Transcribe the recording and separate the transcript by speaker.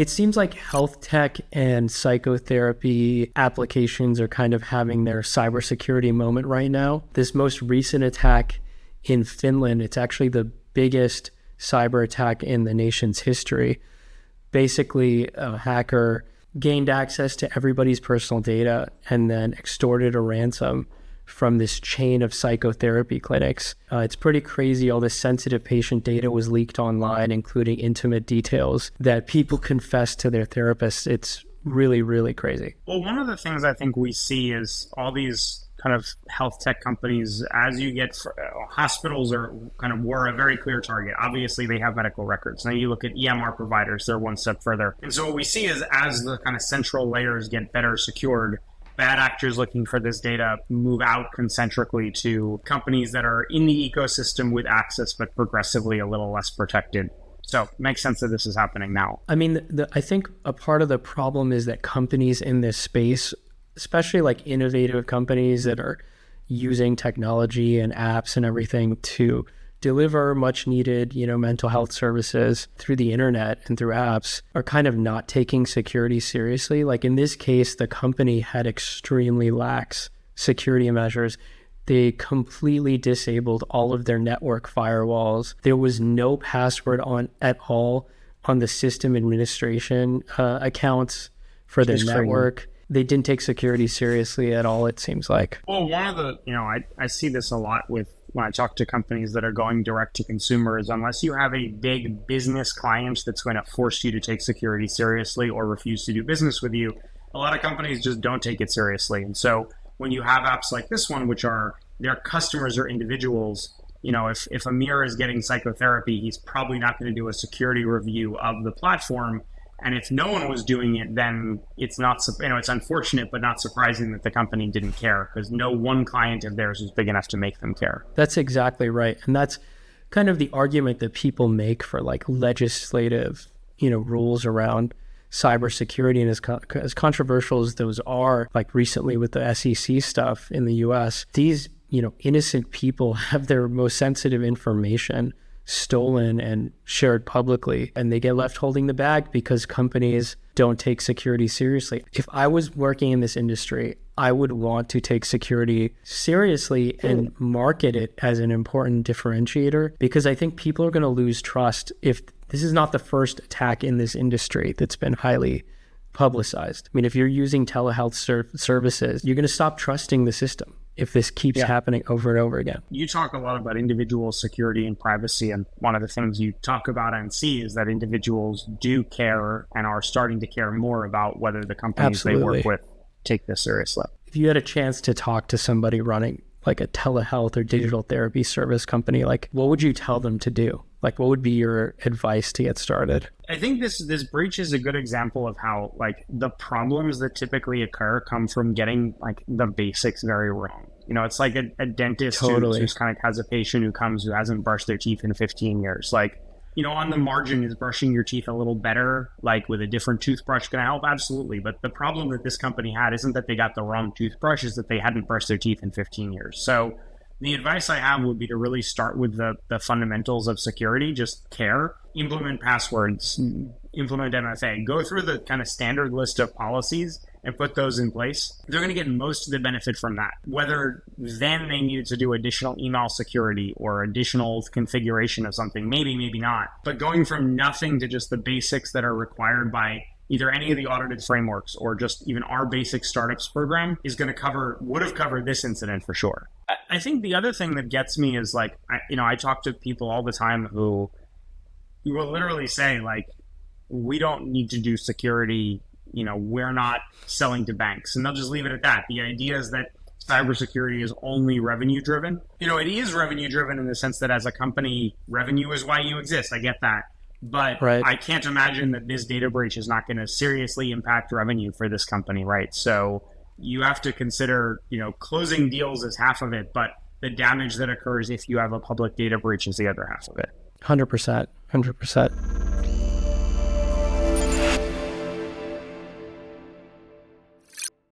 Speaker 1: It seems like health tech and psychotherapy applications are kind of having their cybersecurity moment right now. This most recent attack in Finland, it's actually the biggest cyber attack in the nation's history. Basically, a hacker gained access to everybody's personal data and then extorted a ransom from this chain of psychotherapy clinics. It's pretty crazy. All this sensitive patient data was leaked online, including intimate details that people confess to their therapists. It's really, really crazy.
Speaker 2: Well, one of the things I think we see is all these kind of health tech companies, as you get hospitals were a very clear target. Obviously, they have medical records. Now you look at EMR providers, they're one step further. And so what we see is as the kind of central layers get better secured, bad actors looking for this data move out concentrically to companies that are in the ecosystem with access, but progressively a little less protected. So it makes sense that this is happening now.
Speaker 1: I mean, I think a part of the problem is that companies in this space, especially like innovative companies that are using technology and apps and everything to deliver much needed, mental health services through the internet and through apps, are kind of not taking security seriously. Like in this case, the company had extremely lax security measures. They completely disabled all of their network firewalls. There was no password at all on the system administration accounts for their network. They didn't take security seriously at all, it seems like.
Speaker 2: Well, one of the, I see this a lot when I talk to companies that are going direct to consumers, unless you have a big business client that's going to force you to take security seriously or refuse to do business with you, a lot of companies just don't take it seriously. And so when you have apps like this one, which are their customers or individuals, if Amir is getting psychotherapy, he's probably not going to do a security review of the platform. And if no one was doing it, then it's not, it's unfortunate, but not surprising that the company didn't care, because no one client of theirs was big enough to make them care.
Speaker 1: That's exactly right. And that's kind of the argument that people make for like legislative, rules around cybersecurity. And as controversial as those are, like recently with the SEC stuff in the US, these, innocent people have their most sensitive information stolen and shared publicly, and they get left holding the bag because companies don't take security seriously. If I was working in this industry, I would want to take security seriously and market it as an important differentiator, because I think people are going to lose trust if this is not the first attack in this industry that's been highly publicized. I mean, if you're using telehealth services, you're going to stop trusting the system if this keeps happening over and over again.
Speaker 2: You talk a lot about individual security and privacy, and one of the things you talk about and see is that individuals do care and are starting to care more about whether the companies they work with take this seriously.
Speaker 1: If you had a chance to talk to somebody running like a telehealth or digital therapy service company, like what would you tell them to do? Like what would be your advice to get started?
Speaker 2: I think this breach is a good example of how like the problems that typically occur come from getting like the basics very wrong. It's like a dentist who kind of has a patient who hasn't brushed their teeth in 15 years. Like, on the margin, is brushing your teeth a little better, like with a different toothbrush, going to help? Absolutely. But the problem that this company had isn't that they got the wrong toothbrush, is that they hadn't brushed their teeth in 15 years. So the advice I have would be to really start with the fundamentals of security. Just care, implement passwords, implement MFA, go through the kind of standard list of policies and put those in place. They're going to get most of the benefit from that. Whether then they needed to do additional email security or additional configuration of something, maybe not. But going from nothing to just the basics that are required by either any of the audited frameworks or just even our basic startups program would have covered this incident for sure. I think the other thing that gets me is like, I talk to people all the time who will literally say like, we don't need to do security, we're not selling to banks, and they'll just leave it at that. The idea is that cybersecurity is only revenue driven. It is revenue driven in the sense that as a company, revenue is why you exist. I get that. But I can't imagine that this data breach is not going to seriously impact revenue for this company, right? So you have to consider, closing deals is half of it, but the damage that occurs if you have a public data breach is the other half of it.
Speaker 1: 100%.